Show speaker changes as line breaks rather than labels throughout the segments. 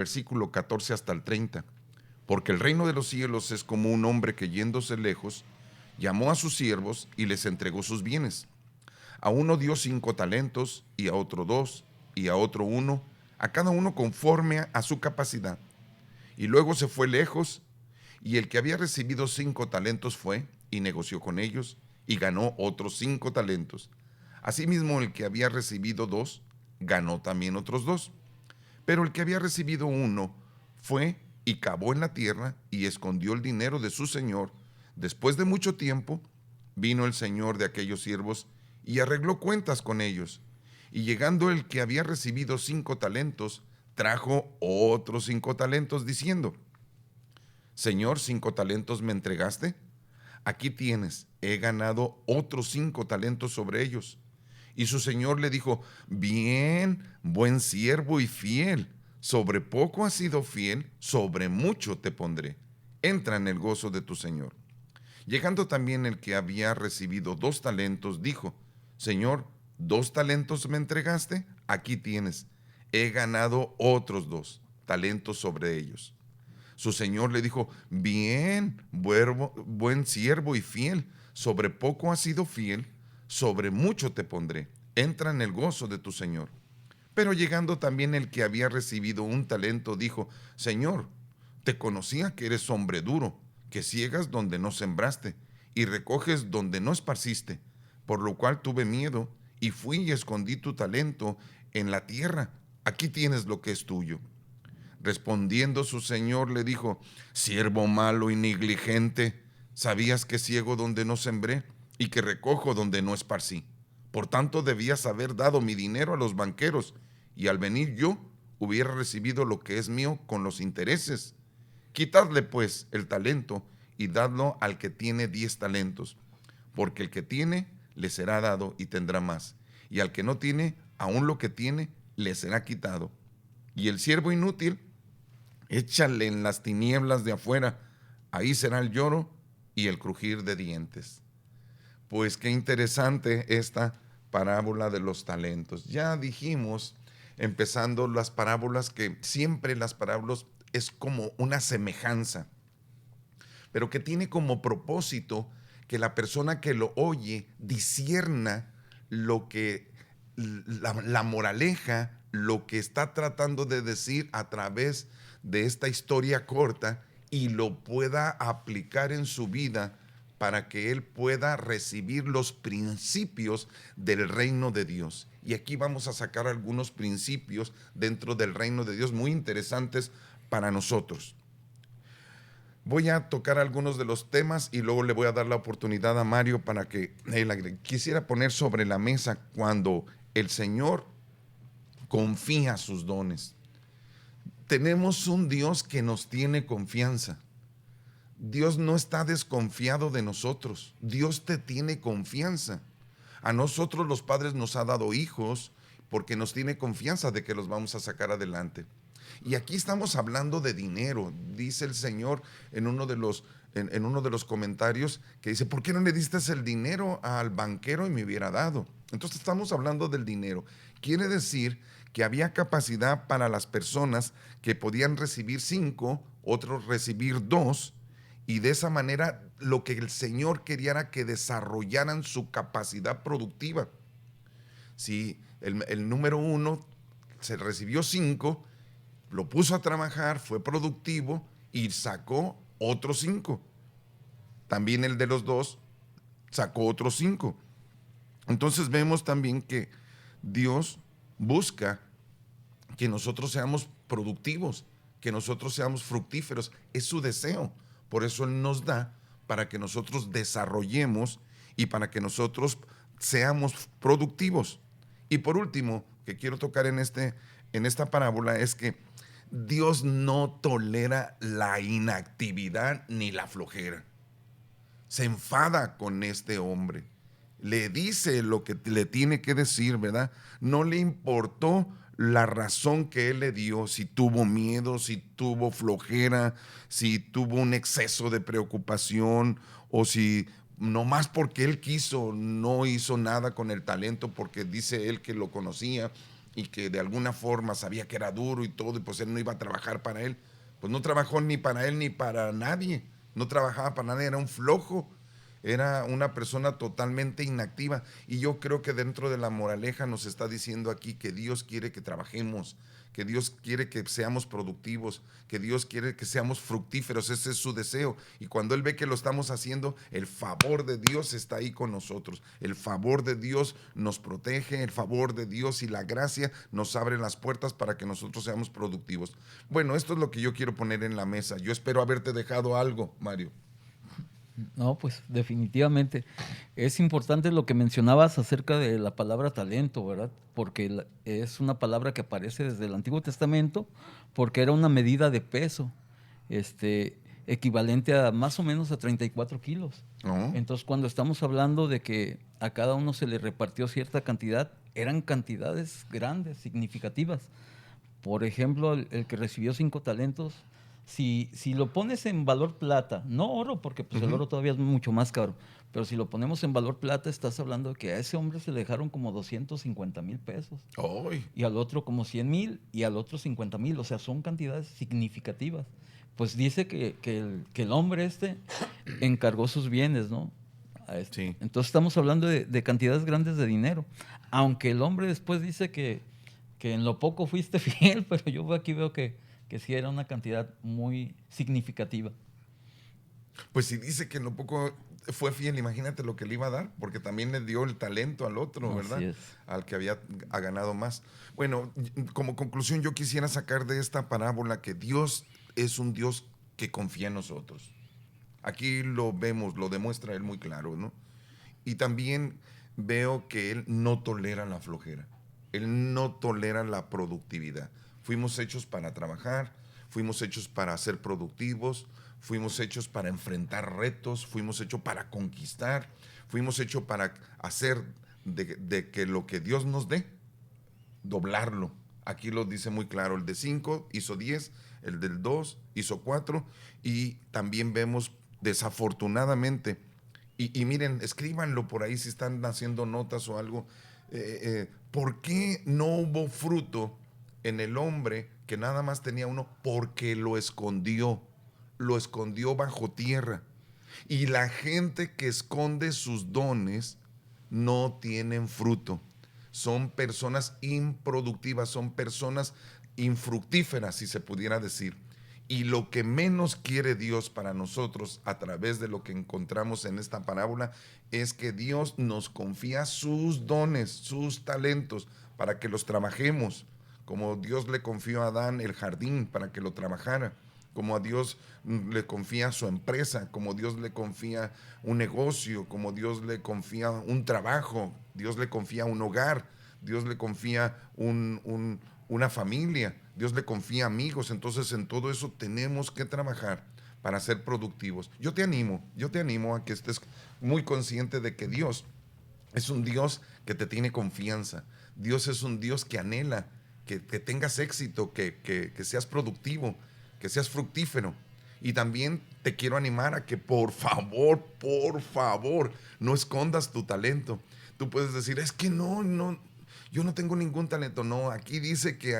versículo 14 hasta el 30. Porque el reino de los cielos es como un hombre que yéndose lejos, llamó a sus siervos y les entregó sus bienes. A uno dio 5 talentos, y a otro 2, y a otro 1, a cada uno conforme a su capacidad. Y luego se fue lejos, y el que había recibido 5 talentos fue y negoció con ellos, y ganó otros 5 talentos. Asimismo, el que había recibido 2, ganó también otros 2. Pero el que había recibido 1 fue y cavó en la tierra y escondió el dinero de su señor. Después de mucho tiempo, vino el señor de aquellos siervos y arregló cuentas con ellos. Y llegando el que había recibido 5 talentos, trajo otros 5 talentos, diciendo: Señor, 5 talentos me entregaste. Aquí tienes, he ganado otros 5 talentos sobre ellos. Y su señor le dijo: Bien, buen siervo y fiel. Sobre poco has sido fiel, sobre mucho te pondré. Entra en el gozo de tu señor. Llegando también el que había recibido 2 talentos, dijo: Señor, 2 talentos me entregaste, aquí tienes, he ganado otros 2 talentos sobre ellos. Su señor le dijo: Bien, buen siervo y fiel, sobre poco has sido fiel, sobre mucho te pondré, entra en el gozo de tu señor. Pero llegando también el que había recibido 1 talento, dijo: Señor, te conocía que eres hombre duro, que ciegas donde no sembraste, y recoges donde no esparciste, por lo cual tuve miedo, y fui y escondí tu talento en la tierra. Aquí tienes lo que es tuyo. Respondiendo su señor le dijo: Siervo malo y negligente, sabías que ciego donde no sembré y que recojo donde no esparcí. Por tanto debías haber dado mi dinero a los banqueros, y al venir yo hubiera recibido lo que es mío con los intereses. Quitadle pues el talento y dadlo al que tiene 10 talentos, porque el que tiene le será dado y tendrá más, y al que no tiene, aún lo que tiene le será quitado. Y el siervo inútil, échale en las tinieblas de afuera, ahí será el lloro y el crujir de dientes. Pues qué interesante esta parábola de los talentos. Ya dijimos, empezando las parábolas, que siempre las parábolas es como una semejanza, pero que tiene como propósito que la persona que lo oye discierna lo que la moraleja, lo que está tratando de decir a través de esta historia corta, y lo pueda aplicar en su vida para que él pueda recibir los principios del reino de Dios. Y aquí vamos a sacar algunos principios dentro del reino de Dios muy interesantes para nosotros. Voy a tocar algunos de los temas y luego le voy a dar la oportunidad a Mario para que él agregue. Quisiera poner sobre la mesa cuando el Señor confía sus dones. Tenemos un Dios que nos tiene confianza. Dios no está desconfiado de nosotros. Dios te tiene confianza. A nosotros los padres nos ha dado hijos porque nos tiene confianza de que los vamos a sacar adelante. Y aquí estamos hablando de dinero. Dice el Señor en uno de los comentarios que dice: ¿por qué no le diste el dinero al banquero y me hubiera dado? Entonces estamos hablando del dinero. Quiere decir que había capacidad para las personas que podían recibir 5, otros recibir 2, y de esa manera lo que el Señor quería era que desarrollaran su capacidad productiva. Si el número 1 se recibió 5, lo puso a trabajar, fue productivo y sacó otros 5. También el de los 2 sacó otros 5. Entonces vemos también que Dios busca que nosotros seamos productivos, que nosotros seamos fructíferos. Es su deseo. Por eso Él nos da para que nosotros desarrollemos y para que nosotros seamos productivos. Y por último, que quiero tocar en esta parábola, es que Dios no tolera la inactividad ni la flojera. Se enfada con este hombre. Le dice lo que le tiene que decir, ¿verdad? No le importó la razón que él le dio, si tuvo miedo, si tuvo flojera, si tuvo un exceso de preocupación, o si nomás porque él quiso no hizo nada con el talento porque dice él que lo conocía. y que de alguna forma sabía que era duro y todo, y pues él no iba a trabajar para él. Pues no trabajó ni para él ni para nadie. No trabajaba para nadie, era un flojo. Era una persona totalmente inactiva. Y yo creo que dentro de la moraleja nos está diciendo aquí que Dios quiere que trabajemos, que Dios quiere que seamos productivos, que Dios quiere que seamos fructíferos. Ese es su deseo. Y cuando Él ve que lo estamos haciendo, el favor de Dios está ahí con nosotros. El favor de Dios nos protege, el favor de Dios y la gracia nos abre las puertas para que nosotros seamos productivos. Bueno, esto es lo que yo quiero poner en la mesa. Yo espero haberte dejado algo, Mario.
No, pues definitivamente. Es importante lo que mencionabas acerca de la palabra talento, ¿verdad? Porque es una palabra que aparece desde el Antiguo Testamento, porque era una medida de peso, equivalente a más o menos a 34 kilos.
¿No?
Entonces, cuando estamos hablando de que a cada uno se le repartió cierta cantidad, eran cantidades grandes, significativas. Por ejemplo, el que recibió 5 talentos, si lo pones en valor plata, no oro, porque pues el oro todavía es mucho más caro, pero si lo ponemos en valor plata, estás hablando de que a ese hombre se le dejaron como 250,000 pesos,
¡Ay!
y al otro como 100,000, y al otro 50,000, o sea, son cantidades significativas. Pues dice que el hombre encargó sus bienes, ¿no?
Sí.
Entonces estamos hablando de cantidades grandes de dinero, aunque el hombre después dice que en lo poco fuiste fiel, pero yo aquí veo que sí era una cantidad muy significativa.
Pues si dice que en lo poco fue fiel, imagínate lo que le iba a dar, porque también le dio el talento al otro,
Así
¿verdad?
es.
Al que ha ganado más. Bueno, como conclusión, yo quisiera sacar de esta parábola que Dios es un Dios que confía en nosotros. Aquí lo vemos, lo demuestra Él muy claro, ¿no? Y también veo que Él no tolera la flojera. Él no tolera la productividad. Fuimos hechos para trabajar, fuimos hechos para ser productivos, fuimos hechos para enfrentar retos, fuimos hechos para conquistar, fuimos hechos para hacer de que lo que Dios nos dé, doblarlo. Aquí lo dice muy claro, el de 5 hizo 10, el del 2 hizo 4 y también vemos desafortunadamente, y miren, escríbanlo por ahí si están haciendo notas o algo, ¿por qué no hubo fruto en el hombre que nada más tenía uno? Porque lo escondió bajo tierra. Y la gente que esconde sus dones no tienen fruto. Son personas improductivas, son personas infructíferas, si se pudiera decir. Y lo que menos quiere Dios para nosotros a través de lo que encontramos en esta parábola es que Dios nos confía sus dones, sus talentos, para que los trabajemos, como Dios le confió a Adán el jardín para que lo trabajara, como a Dios le confía su empresa, como Dios le confía un negocio, como Dios le confía un trabajo, Dios le confía un hogar, Dios le confía una familia, Dios le confía amigos. Entonces en todo eso tenemos que trabajar para ser productivos. Yo te animo a que estés muy consciente de que Dios es un Dios que te tiene confianza. Dios es un Dios que anhela que tengas éxito, que seas productivo, que seas fructífero. Y también te quiero animar a que por favor, no escondas tu talento. Tú puedes decir, es que no, yo no tengo ningún talento. No, aquí dice que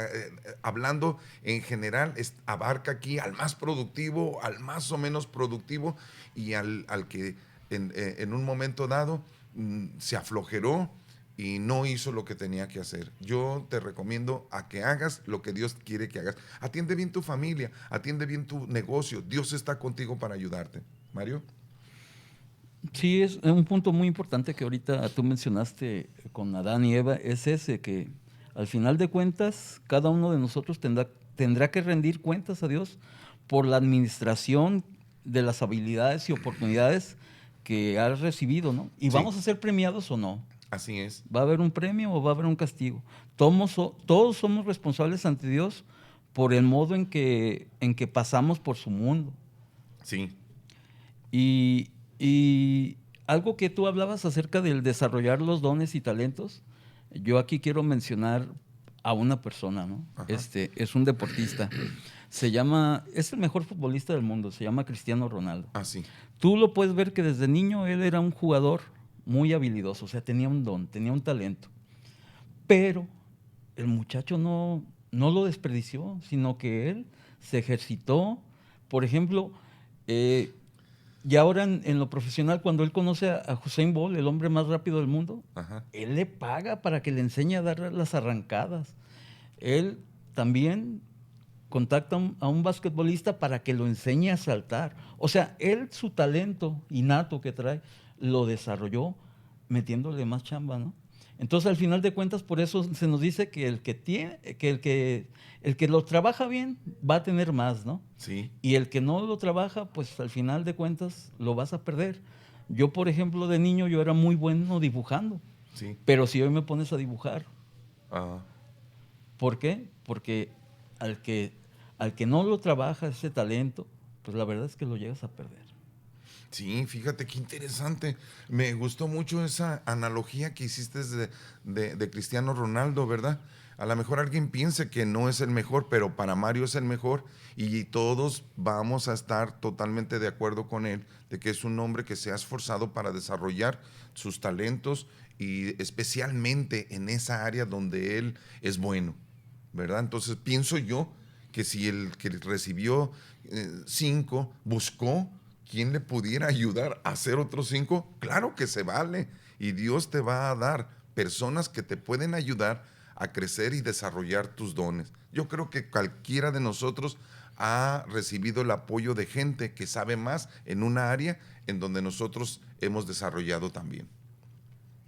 hablando en general, abarca aquí al más productivo, al más o menos productivo y al que en un momento dado se aflojeró y no hizo lo que tenía que hacer. Yo te recomiendo a que hagas lo que Dios quiere que hagas. Atiende bien tu familia, atiende bien tu negocio. Dios está contigo para ayudarte. Mario.
Sí, es un punto muy importante que ahorita tú mencionaste con Adán y Eva, es ese, que al final de cuentas cada uno de nosotros tendrá que rendir cuentas a Dios por la administración de las habilidades y oportunidades que has recibido, ¿no? Y
Sí,
vamos a ser premiados o no.
así es.
¿Va a haber un premio o va a haber un castigo? Todos somos responsables ante Dios por el modo en que pasamos por su mundo.
Sí,
Y algo que tú hablabas acerca del desarrollar los dones y talentos, yo aquí quiero mencionar a una persona, ¿no?
ajá,
Es un deportista. Es el mejor futbolista del mundo, se llama Cristiano Ronaldo.
así.
Tú lo puedes ver que desde niño él era un jugador muy habilidoso, o sea, tenía un don, tenía un talento. Pero el muchacho no lo desperdició, sino que él se ejercitó. Por ejemplo, y ahora en lo profesional, cuando él conoce a Usain Bolt, el hombre más rápido del mundo,
Ajá.
él le paga para que le enseñe a dar las arrancadas. Él también contacta a un basquetbolista para que lo enseñe a saltar. O sea, él su talento innato que trae lo desarrolló metiéndole más chamba, ¿no? Entonces, al final de cuentas, por eso se nos dice que el que lo trabaja bien va a tener más, ¿no?
Sí,
Y el que no lo trabaja, pues al final de cuentas lo vas a perder. Yo, por ejemplo, de niño yo era muy bueno dibujando,
sí.
pero si hoy me pones a dibujar,
Ah,
¿por qué? Porque al que, al que no lo trabaja ese talento, pues la verdad es que lo llegas a perder.
sí, fíjate qué interesante. Me gustó mucho esa analogía que hiciste de Cristiano Ronaldo, ¿verdad? A lo mejor alguien piense que no es el mejor, pero para Mario es el mejor y todos vamos a estar totalmente de acuerdo con él de que es un hombre que se ha esforzado para desarrollar sus talentos y especialmente en esa área donde él es bueno, ¿verdad? Entonces pienso yo que si el que recibió 5 buscó quien le pudiera ayudar a hacer otros 5, claro que se vale. Y Dios te va a dar personas que te pueden ayudar a crecer y desarrollar tus dones. Yo creo que cualquiera de nosotros ha recibido el apoyo de gente que sabe más en una área en donde nosotros hemos desarrollado también.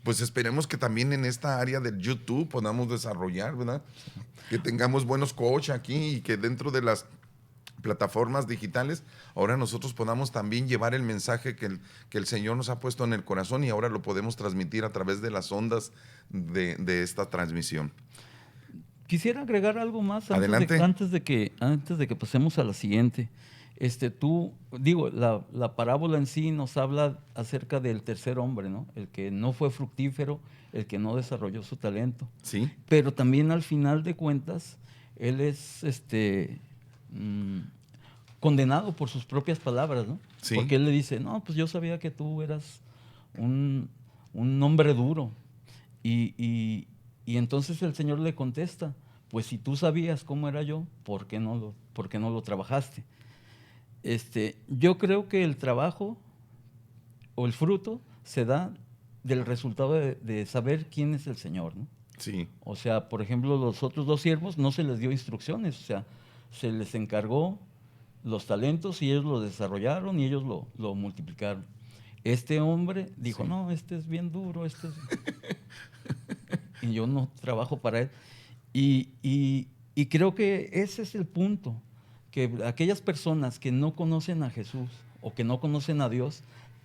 Pues esperemos que también en esta área del YouTube podamos desarrollar, ¿verdad? Que tengamos buenos coach aquí y que dentro de las plataformas digitales, ahora nosotros podamos también llevar el mensaje que el Señor nos ha puesto en el corazón y ahora lo podemos transmitir a través de las ondas de esta transmisión.
Quisiera agregar algo más
Adelante.
antes de que pasemos a la siguiente. La parábola en sí nos habla acerca del tercer hombre, ¿no? El que no fue fructífero, el que no desarrolló su talento.
Sí,
Pero también al final de cuentas, él es condenado por sus propias palabras, ¿no?
sí,
Porque él le dice, no, pues yo sabía que tú eras un, un hombre duro. Y entonces el Señor le contesta, pues si tú sabías cómo era yo, por qué no lo trabajaste? Yo creo que el trabajo o el fruto se da del resultado de saber quién es el Señor, ¿no?
sí,
O sea, por ejemplo, los otros dos siervos no se les dio instrucciones, o sea, se les encargó los talentos y ellos lo desarrollaron y ellos lo multiplicaron. Este hombre dijo,
sí.
no, este es bien duro, y yo no trabajo para él. Y creo que ese es el punto, que aquellas personas que no conocen a Jesús o que no conocen a Dios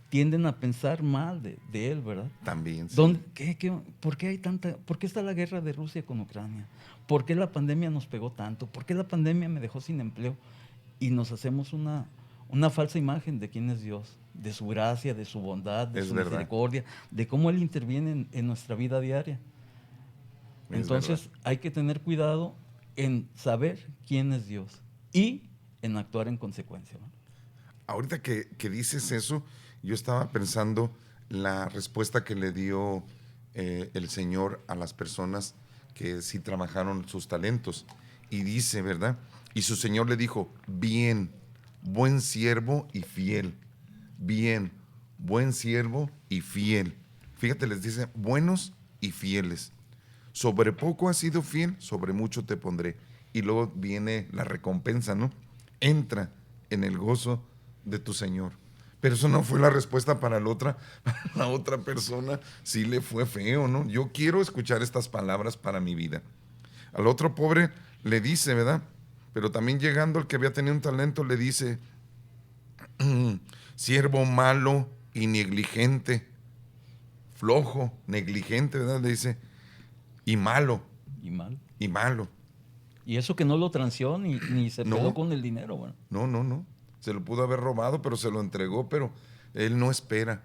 tienden a pensar mal de él, ¿verdad?
También, sí.
¿Por qué está la guerra de Rusia con Ucrania? ¿Por qué la pandemia nos pegó tanto? ¿Por qué la pandemia me dejó sin empleo? Y nos hacemos una falsa imagen de quién es Dios, de su gracia, de su bondad, de
Es
su
verdad,
misericordia, de cómo Él interviene en nuestra vida diaria.
es verdad.
Entonces hay que tener cuidado en saber quién es Dios y en actuar en consecuencia, ¿no?
Ahorita que dices eso, yo estaba pensando la respuesta que le dio el Señor a las personas que sí trabajaron sus talentos. Y dice, ¿verdad? Y su Señor le dijo, bien, buen siervo y fiel. Bien, buen siervo y fiel. Fíjate, les dice, buenos y fieles. Sobre poco has sido fiel, sobre mucho te pondré. Y luego viene la recompensa, ¿no? Entra en el gozo de tu Señor. Pero eso no fue la respuesta para la otra, para la otra persona. Sí le fue feo, ¿no? Yo quiero escuchar estas palabras para mi vida. Al otro pobre le dice, ¿verdad? Pero también llegando el que había tenido un talento le dice, siervo malo y negligente, flojo, negligente, ¿verdad? Le dice, y malo,
Y mal.
y malo.
Y eso que no lo transió ni se peló
No,
con el dinero, bueno.
no. Se lo pudo haber robado, pero se lo entregó, pero él no espera.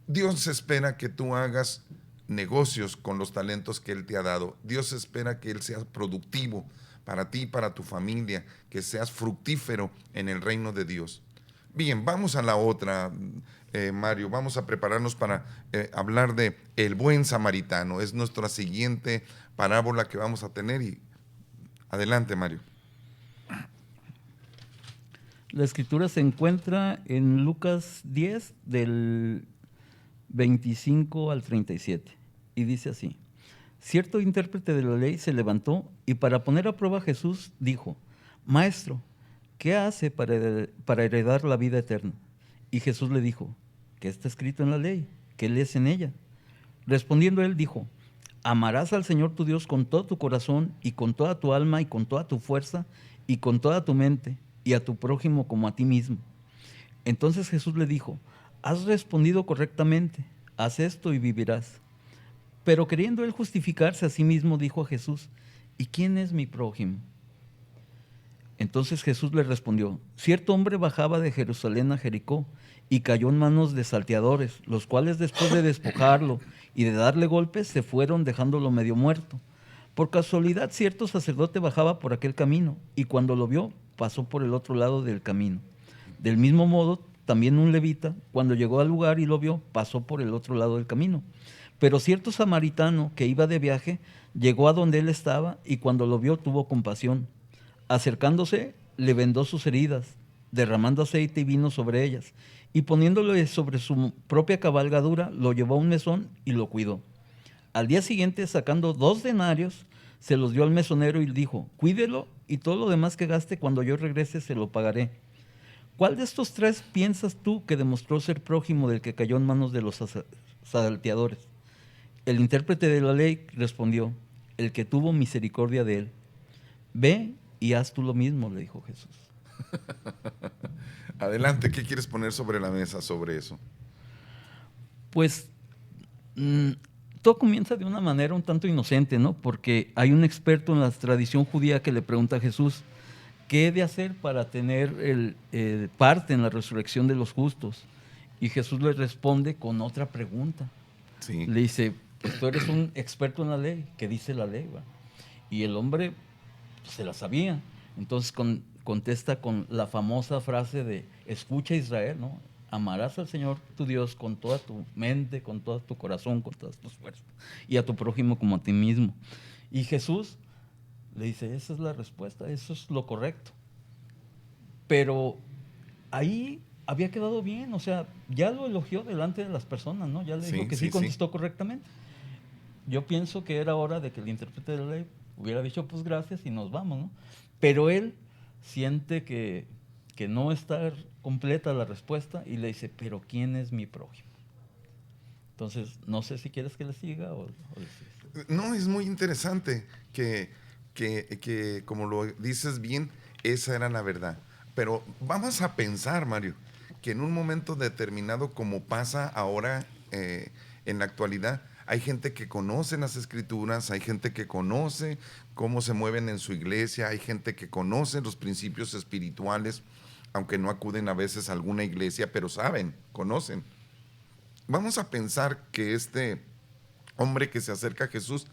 Dios espera que tú hagas negocios con los talentos que Él te ha dado. Dios espera que Él sea productivo para ti y para tu familia, que seas fructífero en el reino de Dios. Bien, vamos a la otra, Mario. Vamos a prepararnos para hablar de el buen samaritano. Es nuestra siguiente parábola que vamos a tener. Y adelante, Mario.
La escritura se encuentra en Lucas 10, del 25 al 37, y dice así: cierto intérprete de la ley se levantó y para poner a prueba a Jesús dijo: Maestro, ¿qué hace para heredar la vida eterna? Y Jesús le dijo: ¿qué está escrito en la ley? ¿Qué lees en ella? Respondiendo él dijo: amarás al Señor tu Dios con todo tu corazón y con toda tu alma y con toda tu fuerza y con toda tu mente, y a tu prójimo como a ti mismo. Entonces Jesús le dijo: has respondido correctamente, haz esto y vivirás. Pero queriendo él justificarse a sí mismo, dijo a Jesús: ¿y quién es mi prójimo? Entonces Jesús le respondió: cierto hombre bajaba de Jerusalén a Jericó y cayó en manos de salteadores, los cuales después de despojarlo y de darle golpes se fueron dejándolo medio muerto. Por casualidad cierto sacerdote bajaba por aquel camino y cuando lo vio pasó por el otro lado del camino. Del mismo modo también un levita, cuando llegó al lugar y lo vio, pasó por el otro lado del camino. Pero cierto samaritano que iba de viaje llegó a donde él estaba y cuando lo vio tuvo compasión. Acercándose, le vendó sus heridas, derramando aceite y vino sobre ellas, y poniéndole sobre su propia cabalgadura, lo llevó a un mesón y lo cuidó. Al día siguiente, sacando 2 denarios, se los dio al mesonero y dijo: cuídelo y todo lo demás que gaste cuando yo regrese se lo pagaré. ¿Cuál de estos 3 piensas tú que demostró ser prójimo del que cayó en manos de los salteadores? El intérprete de la ley respondió: el que tuvo misericordia de él. Ve y haz tú lo mismo, le dijo Jesús.
Adelante, ¿qué quieres poner sobre la mesa sobre eso?
Pues todo comienza de una manera un tanto inocente, ¿no? Porque hay un experto en la tradición judía que le pregunta a Jesús: ¿qué he de hacer para tener parte en la resurrección de los justos? Y Jesús le responde con otra pregunta.
Sí.
Le dice: pues tú eres un experto en la ley, ¿qué dice la ley? ¿Va? Y el hombre se la sabía. Entonces contesta con la famosa frase de: escucha Israel, ¿no? Amarás al Señor tu Dios con toda tu mente, con todo tu corazón, con todas tus fuerzas, y a tu prójimo como a ti mismo. Y Jesús le dice: esa es la respuesta, eso es lo correcto. Pero ahí había quedado bien, o sea, ya lo elogió delante de las personas, ¿no? Ya le dijo que sí contestó correctamente. Yo pienso que era hora de que el intérprete de la ley hubiera dicho pues gracias y nos vamos, ¿no? Pero él siente que no está completa la respuesta y le dice: pero ¿quién es mi prójimo? Entonces, no sé si quieres que le siga o le sigas.
No, es muy interesante que, como lo dices bien, esa era la verdad. Pero vamos a pensar, Mario, que en un momento determinado, como pasa ahora en la actualidad, hay gente que conoce las escrituras, hay gente que conoce cómo se mueven en su iglesia, hay gente que conoce los principios espirituales, aunque no acuden a veces a alguna iglesia, pero saben, conocen. Vamos a pensar que este hombre que se acerca a Jesús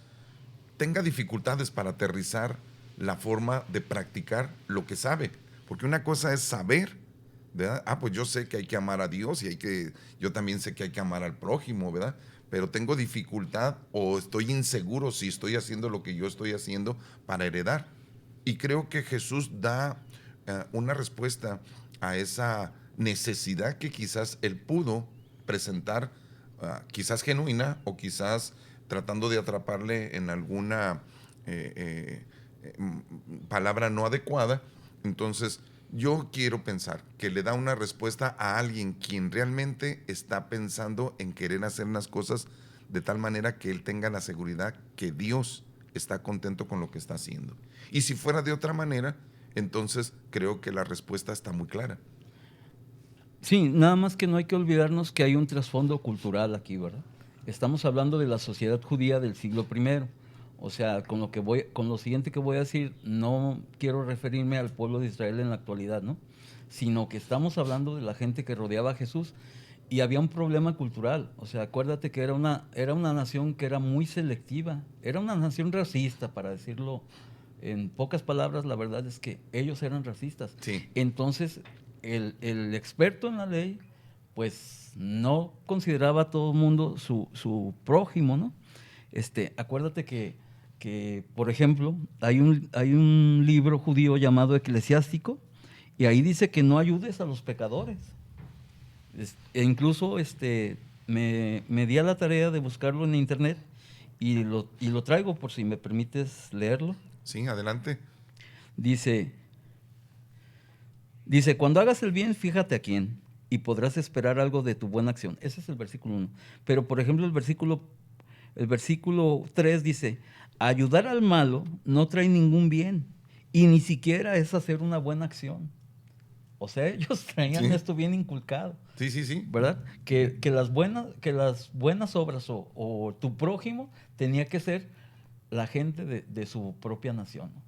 tenga dificultades para aterrizar la forma de practicar lo que sabe. Porque una cosa es saber, ¿verdad? Pues yo sé que hay que amar a Dios y yo también sé que hay que amar al prójimo, ¿verdad? Pero tengo dificultad o estoy inseguro si estoy haciendo lo que yo estoy haciendo para heredar. Y creo que Jesús da una respuesta a esa necesidad que quizás él pudo presentar, quizás genuina o quizás tratando de atraparle en alguna palabra no adecuada. Entonces, yo quiero pensar que le da una respuesta a alguien quien realmente está pensando en querer hacer las cosas de tal manera que él tenga la seguridad que Dios está contento con lo que está haciendo. Y si fuera de otra manera, entonces creo que la respuesta está muy clara.
Sí, nada más que no hay que olvidarnos que hay un trasfondo cultural aquí, ¿verdad? Estamos hablando de la sociedad judía del siglo I. O sea, con lo siguiente que voy a decir, no quiero referirme al pueblo de Israel en la actualidad, ¿no? Sino que estamos hablando de la gente que rodeaba a Jesús y había un problema cultural. O sea, acuérdate que era una nación que era muy selectiva, era una nación racista, para decirlo en pocas palabras. La verdad es que ellos eran racistas.
Sí.
Entonces, el experto en la ley, pues no consideraba a todo el mundo su prójimo, ¿no? Acuérdate que que, por ejemplo, hay un libro judío llamado Eclesiástico, y ahí dice que no ayudes a los pecadores. E incluso me di a la tarea de buscarlo en internet y lo traigo por si me permites leerlo.
Sí, adelante.
Dice, cuando hagas el bien, fíjate a quién y podrás esperar algo de tu buena acción. Ese es el versículo 1. Pero, por ejemplo, el versículo 3 dice, ayudar al malo no trae ningún bien y ni siquiera es hacer una buena acción. O sea, ellos traían
Sí.
esto bien inculcado.
Sí, sí, sí.
¿Verdad? Que las buenas obras o tu prójimo tenía que ser la gente de su propia nación, ¿no?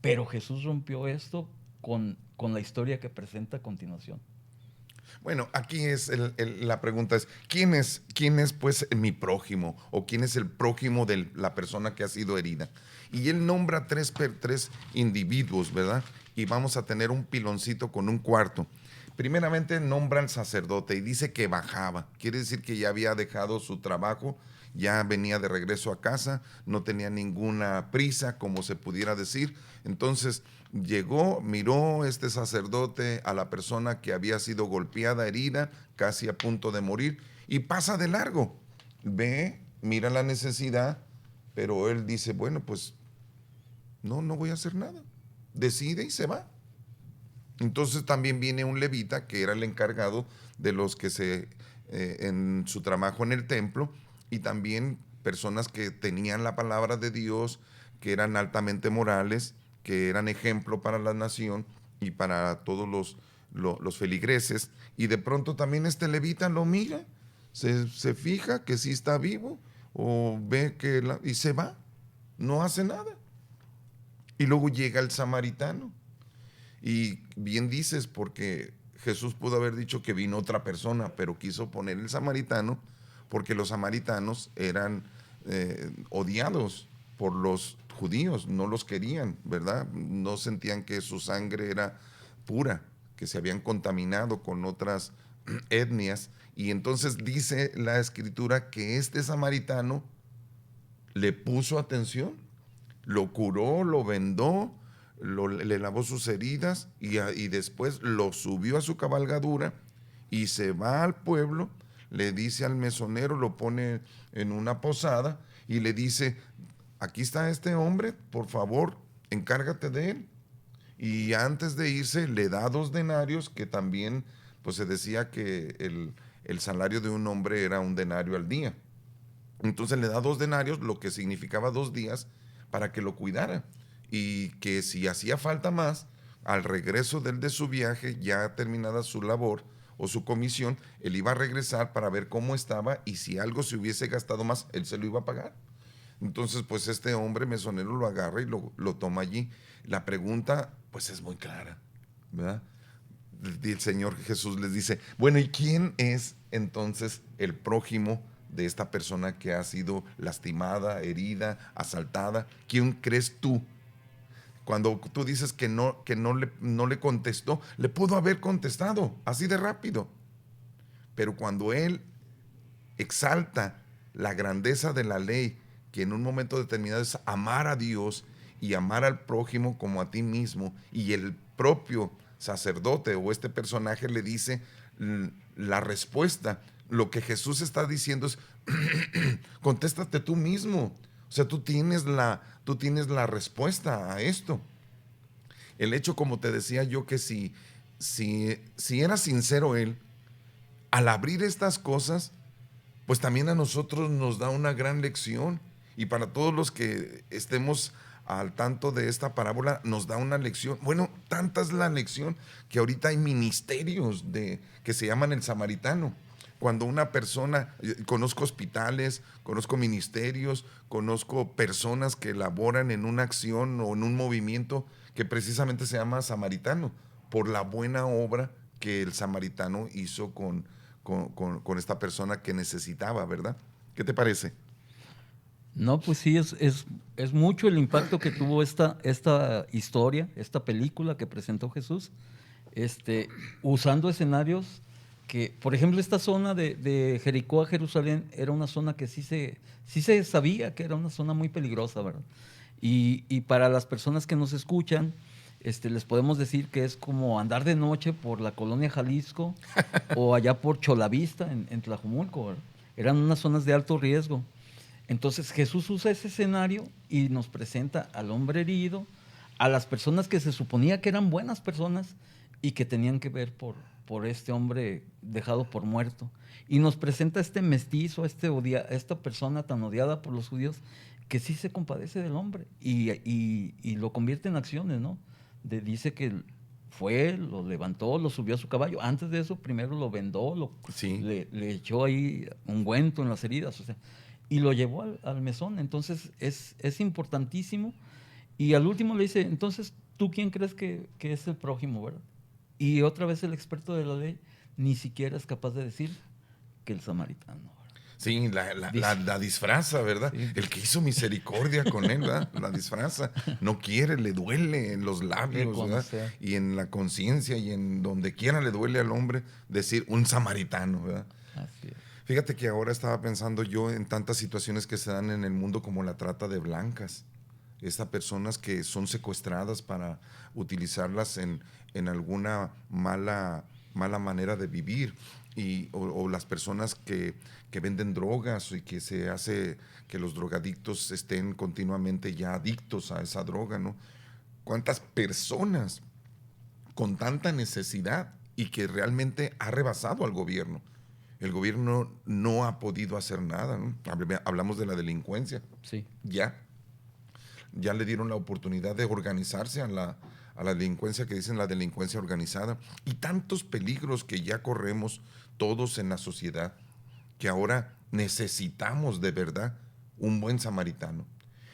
Pero Jesús rompió esto con la historia que presenta a continuación.
Bueno, aquí es la pregunta es, ¿quién es pues mi prójimo? ¿O quién es el prójimo de la persona que ha sido herida? Y él nombra tres individuos, ¿verdad? Y vamos a tener un piloncito con un cuarto. Primeramente nombra al sacerdote y dice que bajaba. Quiere decir que ya había dejado su trabajo, ya venía de regreso a casa, no tenía ninguna prisa, como se pudiera decir. Entonces llegó, miró este sacerdote a la persona que había sido golpeada, herida, casi a punto de morir, y pasa de largo. Ve, mira la necesidad, pero él dice, bueno, pues no voy a hacer nada. Decide y se va. Entonces también viene un levita que era el encargado de los que en su trabajo en el templo, y también personas que tenían la palabra de Dios, que eran altamente morales, que eran ejemplo para la nación y para todos los feligreses. Y de pronto también este levita lo mira, se fija que sí está vivo, o ve y se va, no hace nada. Y luego llega el samaritano. Y bien dices, porque Jesús pudo haber dicho que vino otra persona, pero quiso poner el samaritano porque los samaritanos eran odiados por los judíos, no los querían, ¿verdad? No sentían que su sangre era pura, que se habían contaminado con otras etnias. Y entonces dice la escritura que este samaritano le puso atención, lo curó, lo vendó, le lavó sus heridas y después lo subió a su cabalgadura y se va al pueblo, le dice al mesonero, lo pone en una posada y le dice, aquí está este hombre, por favor, encárgate de él. Y antes de irse le da 2 denarios, que también pues se decía que el salario de un hombre era 1 denario al día. Entonces le da 2 denarios, lo que significaba 2 días, para que lo cuidara. Y que si hacía falta más, al regreso de su viaje, ya terminada su labor o su comisión, él iba a regresar para ver cómo estaba, y si algo se hubiese gastado más, él se lo iba a pagar. Entonces, pues este hombre mesonero lo agarra y lo toma allí. La pregunta, pues es muy clara, ¿verdad? El Señor Jesús les dice, bueno, ¿y quién es entonces el prójimo de esta persona que ha sido lastimada, herida, asaltada? ¿Quién crees tú? Cuando tú dices que no le contestó, le pudo haber contestado así de rápido. Pero cuando él exalta la grandeza de la ley, que en un momento determinado es amar a Dios y amar al prójimo como a ti mismo, y el propio sacerdote o este personaje le dice la respuesta, lo que Jesús está diciendo es, contéstate tú mismo. O sea, tú tienes la respuesta a esto. El hecho, como te decía yo, que si era sincero él, al abrir estas cosas, pues también a nosotros nos da una gran lección. Y para todos los que estemos al tanto de esta parábola, nos da una lección. Bueno, tanta es la lección que ahorita hay ministerios que se llaman el samaritano. Cuando una persona, conozco hospitales, conozco ministerios, conozco personas que laboran en una acción o en un movimiento que precisamente se llama samaritano, por la buena obra que el samaritano hizo con esta persona que necesitaba, ¿verdad? ¿Qué te parece?
No, pues sí, es mucho el impacto que tuvo esta historia, esta película que presentó Jesús, usando escenarios que, por ejemplo, esta zona de Jericó a Jerusalén era una zona que sí se sabía que era una zona muy peligrosa, ¿verdad? Y para las personas que nos escuchan, les podemos decir que es como andar de noche por la colonia Jalisco o allá por Cholavista, en Tlajumulco, ¿verdad? Eran unas zonas de alto riesgo. Entonces Jesús usa ese escenario y nos presenta al hombre herido, a las personas que se suponía que eran buenas personas y que tenían que ver por este hombre dejado por muerto. Y nos presenta a este mestizo, a esta persona tan odiada por los judíos, que sí se compadece del hombre y lo convierte en acciones, ¿no? Dice que fue, lo levantó, lo subió a su caballo. Antes de eso, primero lo vendó,
Sí.
le echó ahí ungüento en las heridas, o sea, y lo llevó al mesón. Entonces es importantísimo. Y al último le dice, entonces, ¿tú quién crees que es el prójimo, verdad? Y otra vez el experto de la ley ni siquiera es capaz de decir que el samaritano, ¿verdad?
Sí, la disfraza, ¿verdad?
Sí.
El que hizo misericordia con él, ¿verdad? La disfraza. No quiere, le duele en los labios, ¿verdad?
Reconocer.
Y en la conciencia y en donde quiera le duele al hombre decir un samaritano, ¿verdad?
Así es.
Fíjate que ahora estaba pensando yo en tantas situaciones que se dan en el mundo como la trata de blancas. Estas personas que son secuestradas para utilizarlas en alguna mala manera de vivir. O las personas que venden drogas y que se hace que los drogadictos estén continuamente ya adictos a esa droga, ¿no? ¿Cuántas personas con tanta necesidad y que realmente ha rebasado al gobierno? El gobierno no ha podido hacer nada, ¿no? Hablamos de la delincuencia.
Sí.
Ya le dieron la oportunidad de organizarse a la delincuencia que dicen la delincuencia organizada y tantos peligros que ya corremos todos en la sociedad que ahora necesitamos de verdad un buen samaritano.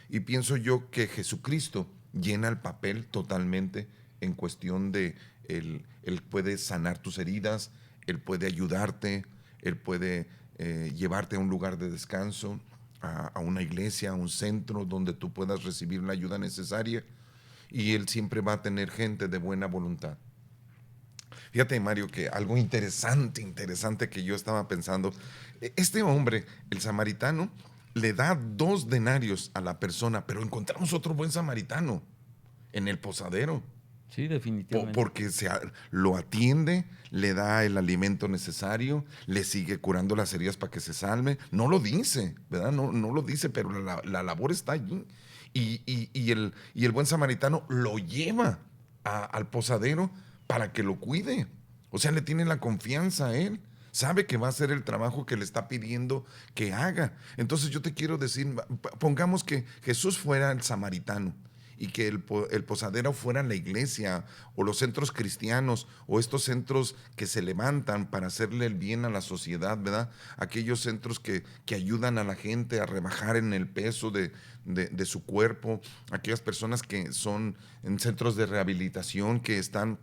Y pienso yo que Jesucristo llena el papel totalmente en cuestión de él puede sanar tus heridas, Él puede ayudarte, Él puede llevarte a un lugar de descanso, a una iglesia, a un centro donde tú puedas recibir la ayuda necesaria y Él siempre va a tener gente de buena voluntad. Fíjate, Mario, que algo interesante que yo estaba pensando, este hombre, el samaritano, le da 2 denarios a la persona, pero encontramos otro buen samaritano en el posadero,
Sí, definitivamente.
porque lo atiende, le da el alimento necesario, le sigue curando las heridas para que se salve. No lo dice, ¿verdad? No lo dice, pero la labor está allí. Y el buen samaritano lo lleva al posadero para que lo cuide. O sea, le tiene la confianza a él. Sabe que va a hacer el trabajo que le está pidiendo que haga. Entonces yo te quiero decir, pongamos que Jesús fuera el samaritano y que el posadero fuera la iglesia o los centros cristianos o estos centros que se levantan para hacerle el bien a la sociedad, ¿verdad? Aquellos centros que ayudan a la gente a rebajar en el peso de su cuerpo, aquellas personas que son en centros de rehabilitación que están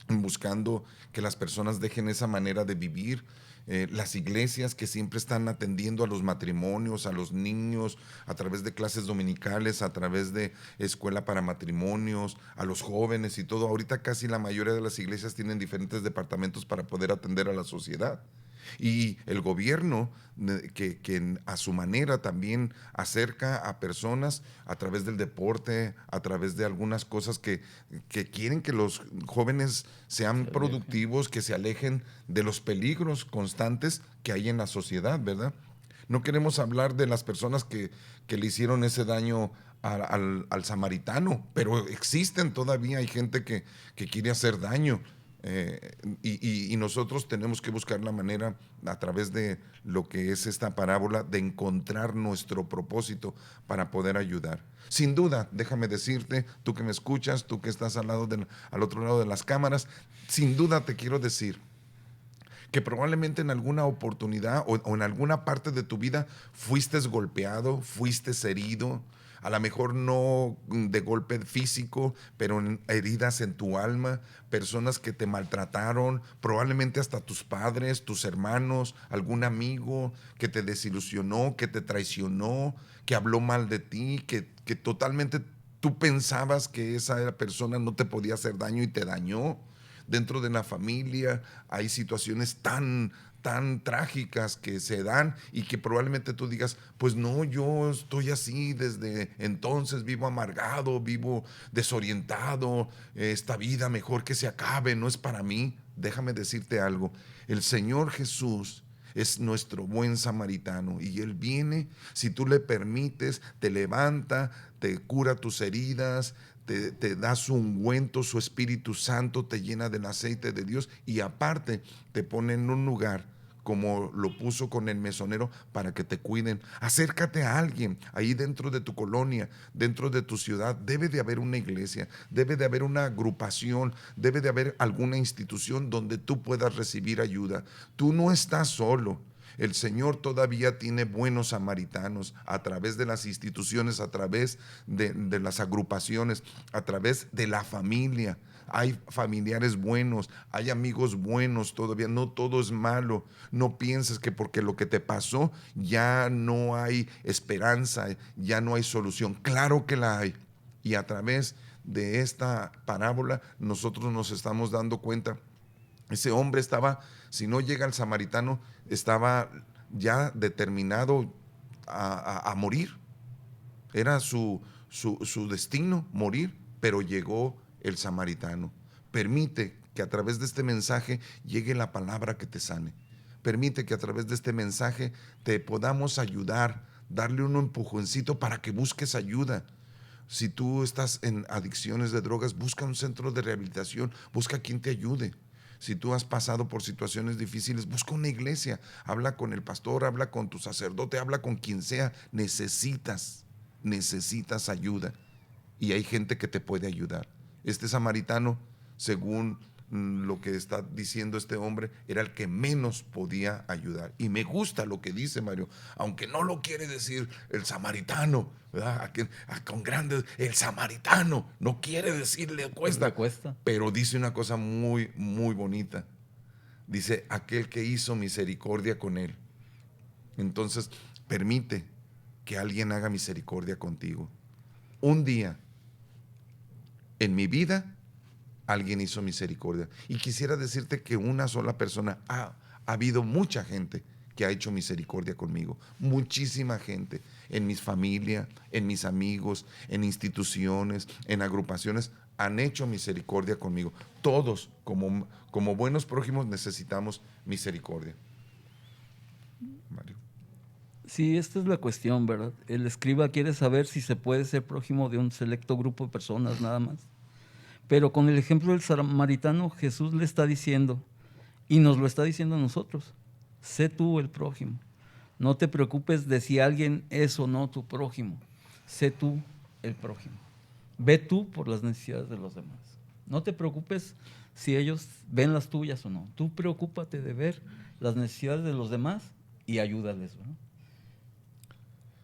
buscando que las personas dejen esa manera de vivir. Las iglesias que siempre están atendiendo a los matrimonios, a los niños, a través de clases dominicales, a través de escuela para matrimonios, a los jóvenes y todo. Ahorita casi la mayoría de las iglesias tienen diferentes departamentos para poder atender a la sociedad. Y el gobierno que a su manera también acerca a personas a través del deporte, a través de algunas cosas que quieren que los jóvenes sean productivos, que se alejen de los peligros constantes que hay en la sociedad, ¿verdad? No queremos hablar de las personas que le hicieron ese daño al samaritano, pero existen todavía, hay gente que quiere hacer daño. Y nosotros tenemos que buscar la manera a través de lo que es esta parábola de encontrar nuestro propósito para poder ayudar. Sin duda, déjame decirte, tú que me escuchas, tú que estás al otro lado de las cámaras, sin duda te quiero decir que probablemente en alguna oportunidad o en alguna parte de tu vida fuiste golpeado, fuiste herido, a lo mejor no de golpe físico, pero heridas en tu alma, personas que te maltrataron, probablemente hasta tus padres, tus hermanos, algún amigo que te desilusionó, que te traicionó, que habló mal de ti, que totalmente tú pensabas que esa persona no te podía hacer daño y te dañó. dentro de la familia hay situaciones tan trágicas que se dan y que probablemente tú digas, pues no, yo estoy así desde entonces, vivo amargado, vivo desorientado, esta vida mejor que se acabe, no es para mí. Déjame decirte algo, el Señor Jesús es nuestro buen samaritano y Él viene, si tú le permites, te levanta, te cura tus heridas, te da su ungüento, su Espíritu Santo te llena del aceite de Dios y aparte te pone en un lugar como lo puso con el mesonero para que te cuiden. Acércate a alguien ahí dentro de tu colonia, dentro de tu ciudad. Debe de haber una iglesia, debe de haber una agrupación, debe de haber alguna institución donde tú puedas recibir ayuda. Tú no estás solo. El Señor todavía tiene buenos samaritanos a través de las instituciones, a través de las agrupaciones, a través de la familia. Hay familiares buenos, hay amigos buenos todavía, no todo es malo. No pienses que porque lo que te pasó ya no hay esperanza, ya no hay solución. Claro que la hay. Y a través de esta parábola nosotros nos estamos dando cuenta. Ese hombre estaba, si no llega el samaritano, estaba ya determinado a morir. Era su destino, morir, pero llegó el samaritano. Permite que a través de este mensaje llegue la palabra que te sane. Permite que a través de este mensaje te podamos ayudar, darle un empujoncito para que busques ayuda. Si tú estás en adicciones de drogas, busca un centro de rehabilitación, busca quien te ayude. Si tú has pasado por situaciones difíciles, busca una iglesia, habla con el pastor, habla con tu sacerdote, habla con quien sea. Necesitas ayuda y hay gente que te puede ayudar. Este samaritano, según lo que está diciendo este hombre, era el que menos podía ayudar. Y me gusta lo que dice Mario, aunque no lo quiere decir el samaritano, ¿verdad? Con grandes, el samaritano, no quiere decirle cuesta, pero dice una cosa muy, muy bonita. Dice, aquel que hizo misericordia con él. Entonces, permite que alguien haga misericordia contigo. Un día en mi vida alguien hizo misericordia. Y quisiera decirte que una sola persona, ha habido mucha gente que ha hecho misericordia conmigo. Muchísima gente en mi familia, en mis amigos, en instituciones, en agrupaciones, han hecho misericordia conmigo. Todos, como buenos prójimos, necesitamos misericordia. Mario.
Sí, esta es la cuestión, ¿verdad? El escriba quiere saber si se puede ser prójimo de un selecto grupo de personas nada más. Pero con el ejemplo del samaritano, Jesús le está diciendo, y nos lo está diciendo a nosotros, sé tú el prójimo. No te preocupes de si alguien es o no tu prójimo. Sé tú el prójimo. Ve tú por las necesidades de los demás. No te preocupes si ellos ven las tuyas o no. Tú preocúpate de ver las necesidades de los demás y ayúdales, ¿no?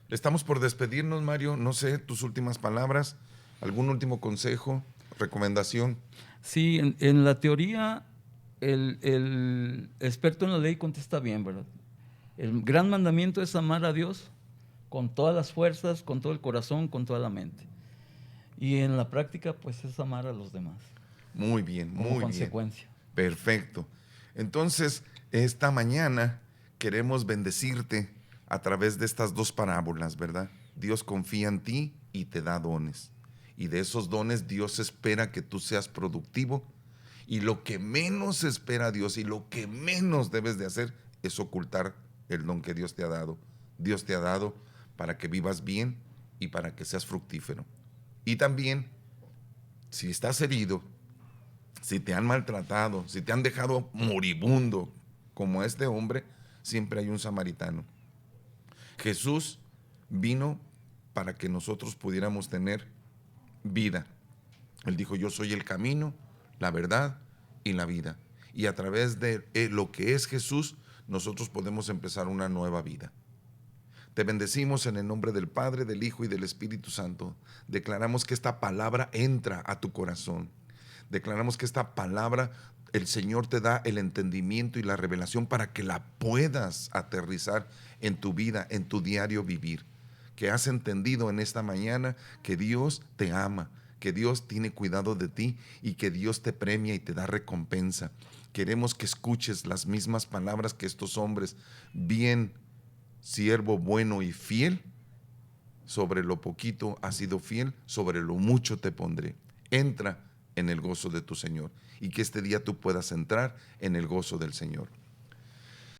Estamos por despedirnos, Mario. No sé, tus últimas palabras, algún último consejo, recomendación.
Sí, en la teoría, el experto en la ley contesta bien, ¿verdad? El gran mandamiento es amar a Dios con todas las fuerzas, con todo el corazón, con toda la mente. Y en la práctica, pues es amar a los demás.
Muy bien, muy bien.
Como consecuencia.
Perfecto. Entonces, esta mañana queremos bendecirte a través de estas dos parábolas, ¿verdad? Dios confía en ti y te da dones. Y de esos dones Dios espera que tú seas productivo. Y lo que menos espera Dios y lo que menos debes de hacer es ocultar el don que Dios te ha dado. Dios te ha dado para que vivas bien y para que seas fructífero. Y también, si estás herido, si te han maltratado, si te han dejado moribundo, como este hombre, siempre hay un samaritano. Jesús vino para que nosotros pudiéramos tener vida. Él dijo, yo soy el camino, la verdad y la vida. Y a través de lo que es Jesús, nosotros podemos empezar una nueva vida. Te bendecimos en el nombre del Padre, del Hijo y del Espíritu Santo. Declaramos que esta palabra entra a tu corazón. Declaramos que esta palabra, el Señor te da el entendimiento y la revelación para que la puedas aterrizar en tu vida, en tu diario vivir. Que has entendido en esta mañana que Dios te ama, que Dios tiene cuidado de ti y que Dios te premia y te da recompensa. Queremos que escuches las mismas palabras que estos hombres. Bien, siervo bueno y fiel, sobre lo poquito has sido fiel, sobre lo mucho te pondré. Entra en el gozo de tu Señor y que este día tú puedas entrar en el gozo del Señor.